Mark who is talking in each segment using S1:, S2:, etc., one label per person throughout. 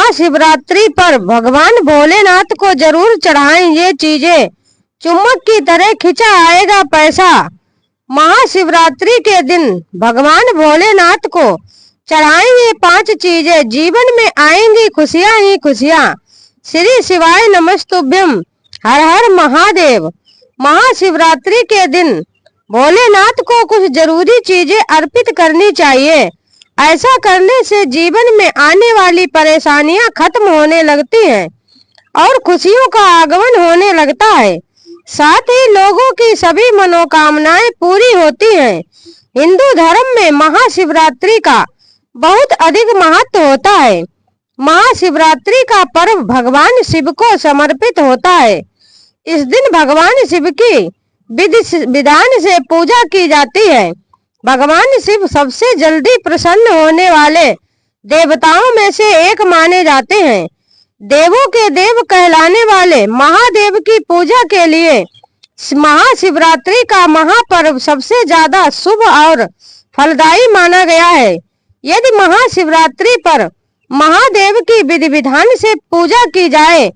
S1: महाशिवरात्रि पर भगवान भोलेनाथ को जरूर चढ़ाएं ये चीजें, चुम्बक की तरह खिंचा आएगा पैसा। महाशिवरात्रि के दिन भगवान भोलेनाथ को चढ़ाएं ये 5 चीजें, जीवन में आएंगी खुशियां ही खुशियां। श्री शिवाय नमस्तुभ्यम, हर हर महादेव। महाशिवरात्रि के दिन भोलेनाथ को कुछ जरूरी चीजें अर्पित करनी चाहिए। ऐसा करने से जीवन में आने वाली परेशानियां खत्म होने लगती हैं और खुशियों का आगमन होने लगता है। साथ ही लोगों की सभी मनोकामनाएं पूरी होती हैं। हिंदू धर्म में महाशिवरात्रि का बहुत अधिक महत्व होता है। महाशिवरात्रि का पर्व भगवान शिव को समर्पित होता है। इस दिन भगवान शिव की विधि विधान से पूजा की जाती है। भगवान शिव सबसे जल्दी प्रसन्न होने वाले देवताओं में से एक माने जाते हैं। देवों के देव कहलाने वाले महादेव की पूजा के लिए महाशिवरात्रि का महापर्व सबसे ज्यादा शुभ और फलदायी माना गया है। यदि महाशिवरात्रि पर महादेव की विधि विधान से पूजा की जाए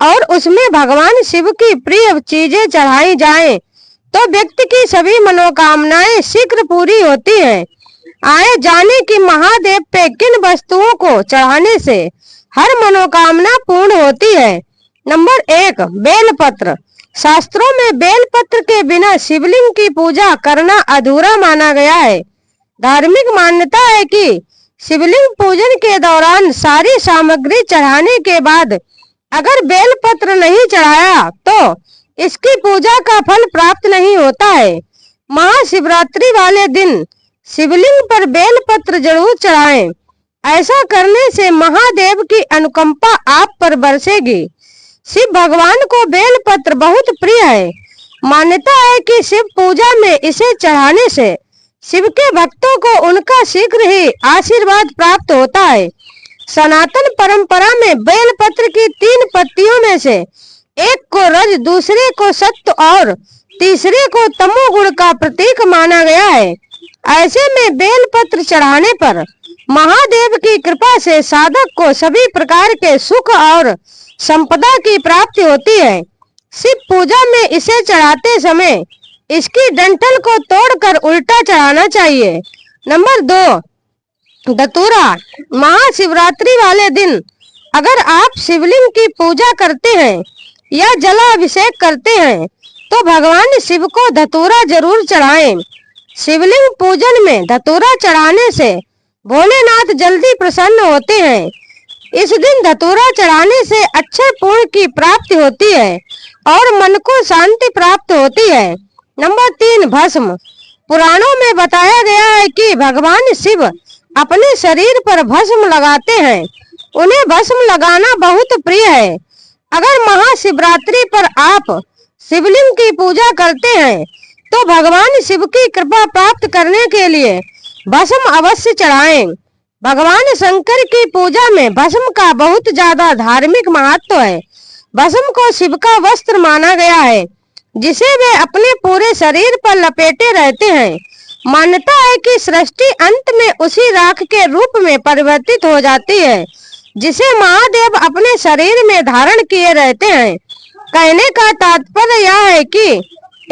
S1: और उसमें भगवान शिव की प्रिय चीजें चढ़ाई जाएं, तो व्यक्ति की सभी मनोकामनाएं शीघ्र पूरी होती हैं। आए जाने कि महादेव पे किन वस्तुओं को चढ़ाने से हर मनोकामना पूर्ण होती है। नंबर 1, बेलपत्र। शास्त्रों में बेलपत्र के बिना शिवलिंग की पूजा करना अधूरा माना गया है। धार्मिक मान्यता है कि शिवलिंग पूजन के दौरान सारी सामग्री चढ़ाने के बाद अगर बेलपत्र नहीं चढ़ाया तो इसकी पूजा का फल प्राप्त नहीं होता है। महाशिवरात्रि वाले दिन शिवलिंग पर बेलपत्र जरूर चढ़ाएं। ऐसा करने से महादेव की अनुकंपा आप पर बरसेगी। शिव भगवान को बेलपत्र बहुत प्रिय है। मान्यता है कि शिव पूजा में इसे चढ़ाने से शिव के भक्तों को उनका शीघ्र ही आशीर्वाद प्राप्त होता है। सनातन परंपरा में बेलपत्र की 3 पत्तियों में से एक को रज, दूसरे को सत्व और तीसरे को तमोगुण का प्रतीक माना गया है। ऐसे में बेलपत्र चढ़ाने पर महादेव की कृपा से साधक को सभी प्रकार के सुख और संपदा की प्राप्ति होती है। शिव पूजा में इसे चढ़ाते समय इसकी डंठल को तोड़कर उल्टा चढ़ाना चाहिए। नंबर 2, धतूरा। महाशिवरात्रि वाले दिन अगर आप शिवलिंग की पूजा करते हैं या जलाभिषेक करते हैं तो भगवान शिव को धतूरा जरूर चढ़ाएं। शिवलिंग पूजन में धतूरा चढ़ाने से भोलेनाथ जल्दी प्रसन्न होते हैं। इस दिन धतूरा चढ़ाने से अच्छे पुण्य की प्राप्ति होती है और मन को शांति प्राप्त होती है। नंबर 3, भस्म। पुराणों में बताया गया है कि भगवान शिव अपने शरीर पर भस्म लगाते हैं। उन्हें भस्म लगाना बहुत प्रिय है। अगर महाशिवरात्रि पर आप शिवलिंग की पूजा करते हैं तो भगवान शिव की कृपा प्राप्त करने के लिए भस्म अवश्य चढ़ाएं। भगवान शंकर की पूजा में भस्म का बहुत ज्यादा धार्मिक महत्व है। भस्म को शिव का वस्त्र माना गया है जिसे वे अपने पूरे शरीर पर लपेटे रहते हैं। मान्यता है कि सृष्टि अंत में उसी राख के रूप में परिवर्तित हो जाती है जिसे महादेव अपने शरीर में धारण किए रहते हैं। कहने का तात्पर्य यह है कि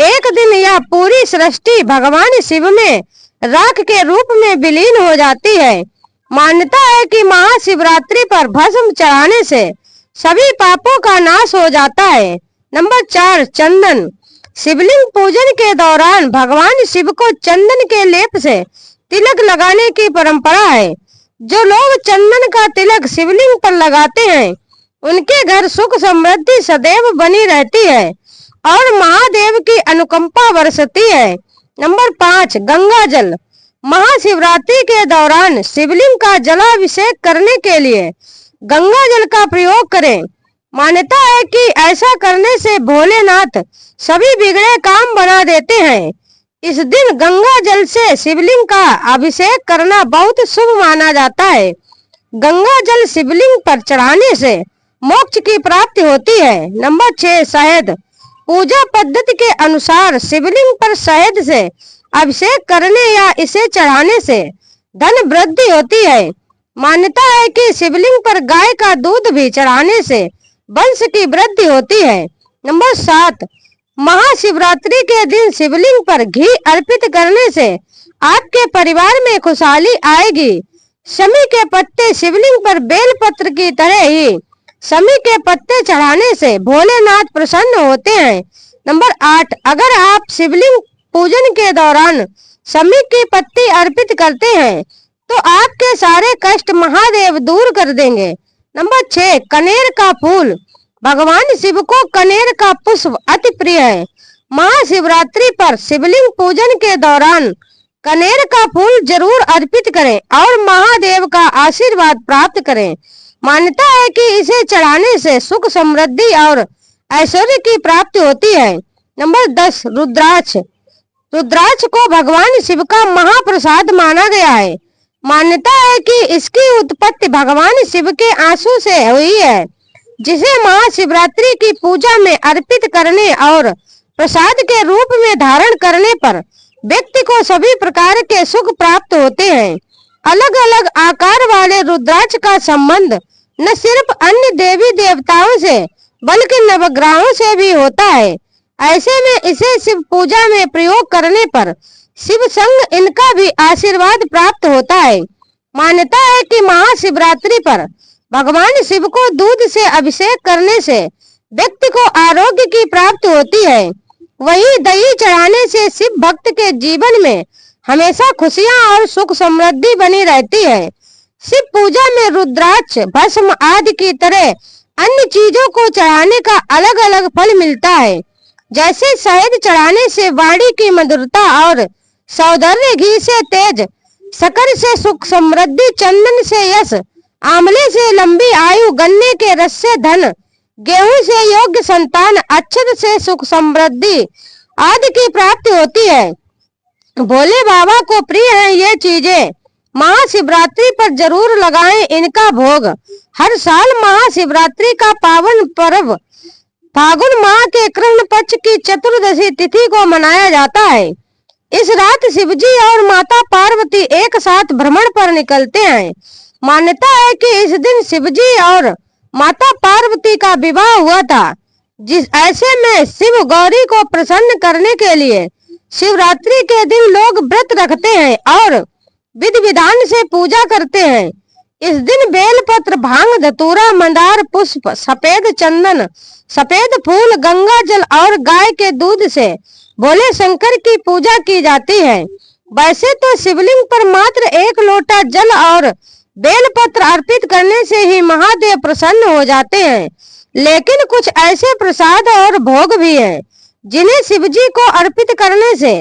S1: एक दिन यह पूरी सृष्टि भगवान शिव में राख के रूप में विलीन हो जाती है। मान्यता है कि महाशिवरात्रि पर भस्म चढ़ाने से सभी पापों का नाश हो जाता है। नंबर 4, चंदन। शिवलिंग पूजन के दौरान भगवान शिव को चंदन के लेप से तिलक लगाने की परंपरा है। जो लोग चंदन का तिलक शिवलिंग पर लगाते हैं उनके घर सुख समृद्धि सदैव बनी रहती है और महादेव की अनुकंपा बरसती है। नंबर 5, गंगा जल। महाशिवरात्रि के दौरान शिवलिंग का जलाभिषेक करने के लिए गंगा जल का प्रयोग करें। मान्यता है कि ऐसा करने से भोलेनाथ सभी बिगड़े काम बना देते हैं। इस दिन गंगा जल से शिवलिंग का अभिषेक करना बहुत शुभ माना जाता है। गंगा जल शिवलिंग पर चढ़ाने से मोक्ष की प्राप्ति होती है। नंबर 6, शहद। पूजा पद्धति के अनुसार शिवलिंग पर शहद से अभिषेक करने या इसे चढ़ाने से धन वृद्धि होती है। मान्यता है कि शिवलिंग पर गाय का दूध भी चढ़ाने से वंश की वृद्धि होती है। नंबर 7, महाशिवरात्रि के दिन शिवलिंग पर घी अर्पित करने से आपके परिवार में खुशहाली आएगी। शमी के पत्ते शिवलिंग पर बेल पत्र की तरह ही शमी के पत्ते चढ़ाने से भोलेनाथ प्रसन्न होते हैं। नंबर 8, अगर आप शिवलिंग पूजन के दौरान शमी की पत्ती अर्पित करते हैं तो आपके सारे कष्ट महादेव दूर कर देंगे। नंबर 6, कनेर का फूल। भगवान शिव को कनेर का पुष्प अति प्रिय है। महाशिवरात्रि पर शिवलिंग पूजन के दौरान कनेर का फूल जरूर अर्पित करें और महादेव का आशीर्वाद प्राप्त करें। मान्यता है कि इसे चढ़ाने से सुख समृद्धि और ऐश्वर्य की प्राप्ति होती है। नंबर 10, रुद्राक्ष। रुद्राक्ष को भगवान शिव का महाप्रसाद माना गया है। मान्यता है कि इसकी उत्पत्ति भगवान शिव के आंसू से हुई है, जिसे महाशिवरात्रि की पूजा में अर्पित करने और प्रसाद के रूप में धारण करने पर व्यक्ति को सभी प्रकार के सुख प्राप्त होते हैं। अलग अलग आकार वाले रुद्राक्ष का संबंध न सिर्फ अन्य देवी देवताओं से बल्कि नवग्रहों से भी होता है। ऐसे में इसे शिव पूजा में प्रयोग करने पर शिव संग इनका भी आशीर्वाद प्राप्त होता है। मान्यता है कि महाशिवरात्रि पर भगवान शिव को दूध से अभिषेक करने से व्यक्ति को आरोग्य की प्राप्ति होती है। वहीं दही चढ़ाने से शिव भक्त के जीवन में हमेशा खुशियां और सुख समृद्धि बनी रहती है। शिव पूजा में रुद्राक्ष, भस्म आदि की तरह अन्य चीजों को चढ़ाने का अलग अलग फल मिलता है। जैसे शहद चढ़ाने से वाणी की मधुरता और सौंदर्य, घी से तेज, शक्कर से सुख समृद्धि, चंदन से यश, आंवले से लंबी आयु, गन्ने के रस से धन, गेहूं से योग्य संतान, अक्षत से सुख समृद्धि आदि की प्राप्ति होती है। भोले बाबा को प्रिय है ये चीजें। महाशिवरात्रि पर जरूर लगाएं इनका भोग। हर साल महाशिवरात्रि का पावन पर्व फागुन माह के कृष्ण पक्ष की चतुर्दशी तिथि को मनाया जाता है। इस रात शिवजी और माता पार्वती एक साथ भ्रमण पर निकलते हैं। मान्यता है कि इस दिन शिवजी और माता पार्वती का विवाह हुआ था। ऐसे में शिव गौरी को प्रसन्न करने के लिए शिवरात्रि के दिन लोग व्रत रखते हैं और विधि विधान से पूजा करते हैं। इस दिन बेलपत्र, भांग, धतूरा, मंदार पुष्प, सफेद चंदन, सफेद फूल, गंगा जल और गाय के दूध से भोले शंकर की पूजा की जाती है। वैसे तो शिवलिंग पर मात्र 1 लोटा जल और बेलपत्र अर्पित करने से ही महादेव प्रसन्न हो जाते हैं, लेकिन कुछ ऐसे प्रसाद और भोग भी हैं जिन्हें शिवजी को अर्पित करने से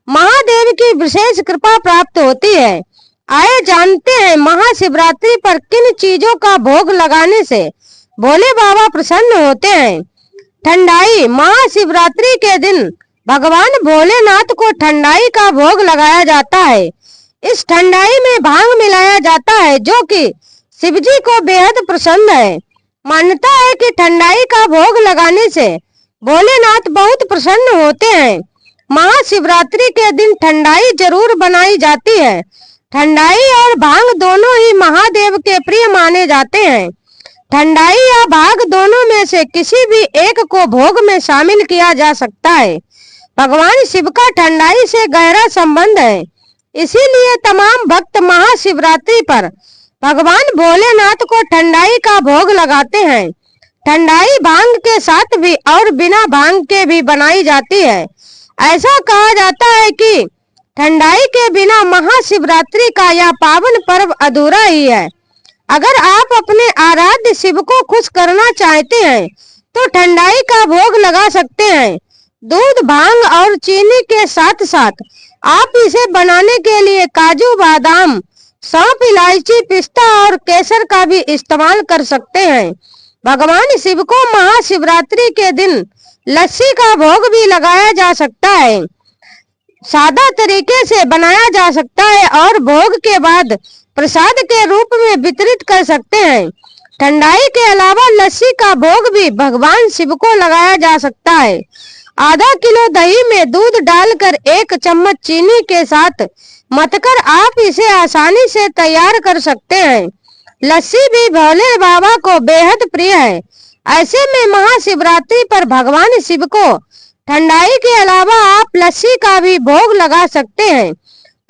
S1: महादेव की विशेष कृपा प्राप्त होती है। आइए जानते हैं महाशिवरात्रि पर किन चीजों का भोग लगाने से भोले बाबा प्रसन्न होते हैं। ठंडाई। महाशिवरात्रि के दिन भगवान भोलेनाथ को ठंडाई का भोग लगाया जाता है। इस ठंडाई में भांग मिलाया जाता है जो कि शिवजी को बेहद पसंद है। मान्यता है कि ठंडाई का भोग लगाने से भोलेनाथ बहुत प्रसन्न होते हैं। महाशिवरात्रि के दिन ठंडाई जरूर बनाई जाती है। ठंडाई और भांग दोनों ही महादेव के प्रिय माने जाते हैं। ठंडाई या भांग दोनों में से किसी भी एक को भोग में शामिल किया जा सकता है। भगवान शिव का ठंडाई से गहरा संबंध है, इसीलिए तमाम भक्त महाशिवरात्रि पर भगवान भोलेनाथ को ठंडाई का भोग लगाते हैं। ठंडाई भांग के साथ भी और बिना भांग के भी बनाई जाती है। ऐसा कहा जाता है कि ठंडाई के बिना महाशिवरात्रि का यह पावन पर्व अधूरा ही है। अगर आप अपने आराध्य शिव को खुश करना चाहते हैं तो ठंडाई का भोग लगा सकते हैं। दूध, भांग और चीनी के साथ साथ आप इसे बनाने के लिए काजू, बादाम, सौंफ, इलायची, पिस्ता और केसर का भी इस्तेमाल कर सकते हैं। भगवान शिव को महाशिवरात्रि के दिन लस्सी का भोग भी लगाया जा सकता है। सादा तरीके से बनाया जा सकता है और भोग के बाद प्रसाद के रूप में वितरित कर सकते हैं। ठंडाई के अलावा लस्सी का भोग भी भगवान शिव को लगाया जा सकता है। आधा किलो दही में दूध डालकर 1 चम्मच चीनी के साथ मथकर आप इसे आसानी से तैयार कर सकते हैं। लस्सी भी भोले बाबा को बेहद प्रिय है। ऐसे में महाशिवरात्रि पर भगवान शिव को ठंडाई के अलावा आप लस्सी का भी भोग लगा सकते हैं।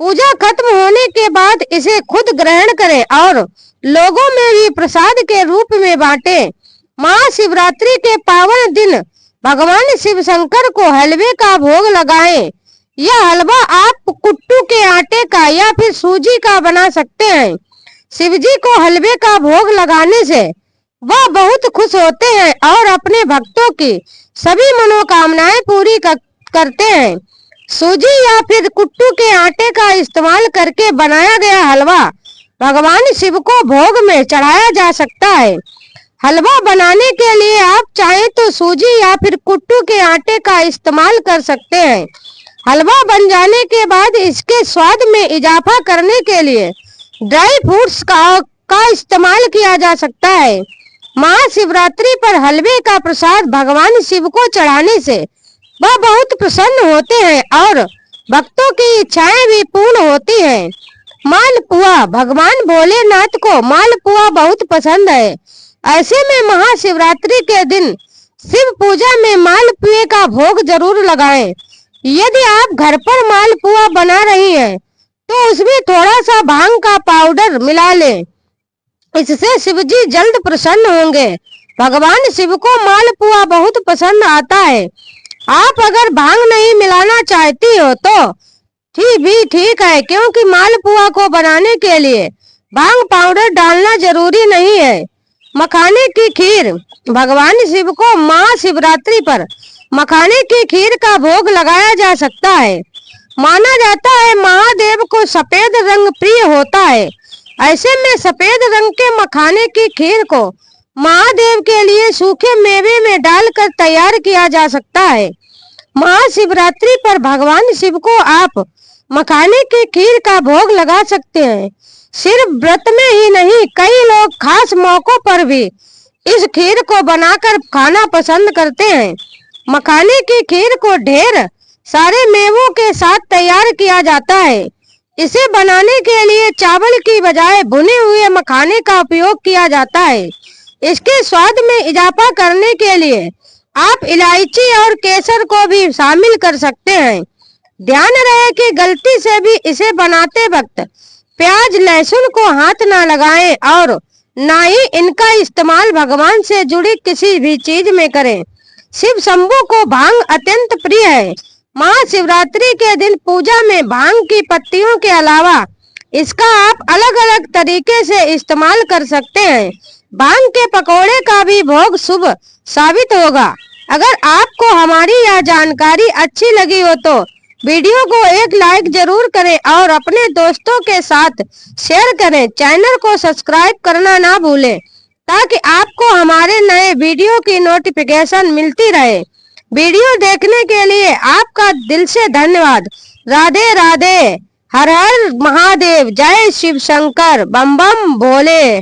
S1: पूजा खत्म होने के बाद इसे खुद ग्रहण करें और लोगों में भी प्रसाद के रूप में बांटें। महाशिवरात्रि के पावन दिन भगवान शिव शंकर को हलवे का भोग लगाएं। यह हलवा आप कुट्टू के आटे का या फिर सूजी का बना सकते हैं। शिव जी को हलवे का भोग लगाने से वह बहुत खुश होते हैं और अपने भक्तों की सभी मनोकामनाएं पूरी करते हैं। सूजी या फिर कुट्टू के आटे का इस्तेमाल करके बनाया गया हलवा भगवान शिव को भोग में चढ़ाया जा सकता है। हलवा बनाने के लिए आप चाहें तो सूजी या फिर कुट्टू के आटे का इस्तेमाल कर सकते हैं। हलवा बन जाने के बाद इसके स्वाद में इजाफा करने के लिए ड्राई फ्रूट्स का इस्तेमाल किया जा सकता है। महाशिवरात्रि पर हलवे का प्रसाद भगवान शिव को चढ़ाने से वह बहुत प्रसन्न होते हैं और भक्तों की इच्छाएं भी पूर्ण होती हैं। मालपुआ, भगवान भोलेनाथ को मालपुआ बहुत पसंद है। ऐसे में महाशिवरात्रि के दिन शिव पूजा में मालपुए का भोग जरूर लगाएं। यदि आप घर पर मालपुआ बना रही हैं, तो उसमें थोड़ा सा भांग का पाउडर मिला लें। इससे शिव जी जल्द प्रसन्न होंगे। भगवान शिव को मालपुआ बहुत पसंद आता है। आप अगर भांग नहीं मिलाना चाहती हो तो ठीक है, क्योंकि मालपुआ को बनाने के लिए भांग पाउडर डालना जरूरी नहीं है। मखाने की खीर, भगवान शिव को महाशिवरात्रि पर मखाने की खीर का भोग लगाया जा सकता है। माना जाता है महादेव को सफेद रंग प्रिय होता है। ऐसे में सफेद रंग के मखाने की खीर को महादेव के लिए सूखे मेवे में डालकर तैयार किया जा सकता है। महाशिवरात्रि पर भगवान शिव को आप मखाने की खीर का भोग लगा सकते हैं। सिर्फ व्रत में ही नहीं, कई लोग खास मौकों पर भी इस खीर को बनाकर खाना पसंद करते हैं। मखाने की खीर को ढेर सारे मेवों के साथ तैयार किया जाता है। इसे बनाने के लिए चावल की बजाय भुने हुए मखाने का उपयोग किया जाता है। इसके स्वाद में इजाफा करने के लिए आप इलायची और केसर को भी शामिल कर सकते हैं। ध्यान रहे कि गलती से भी इसे बनाते वक्त प्याज लहसुन को हाथ ना लगाएं और ना ही इनका इस्तेमाल भगवान से जुड़ी किसी भी चीज में करें। शिव शंभू को भांग अत्यंत प्रिय है। महाशिवरात्रि के दिन पूजा में भांग की पत्तियों के अलावा इसका आप अलग अलग तरीके से इस्तेमाल कर सकते हैं। भांग के पकौड़े का भी भोग शुभ साबित होगा। अगर आपको हमारी यह जानकारी अच्छी लगी हो तो वीडियो को एक लाइक जरूर करें और अपने दोस्तों के साथ शेयर करें। चैनल को सब्सक्राइब करना ना भूलें ताकि आपको हमारे नए वीडियो की नोटिफिकेशन मिलती रहे। वीडियो देखने के लिए आपका दिल से धन्यवाद। राधे राधे, हर हर महादेव, जय शिव शंकर, बम बम भोले।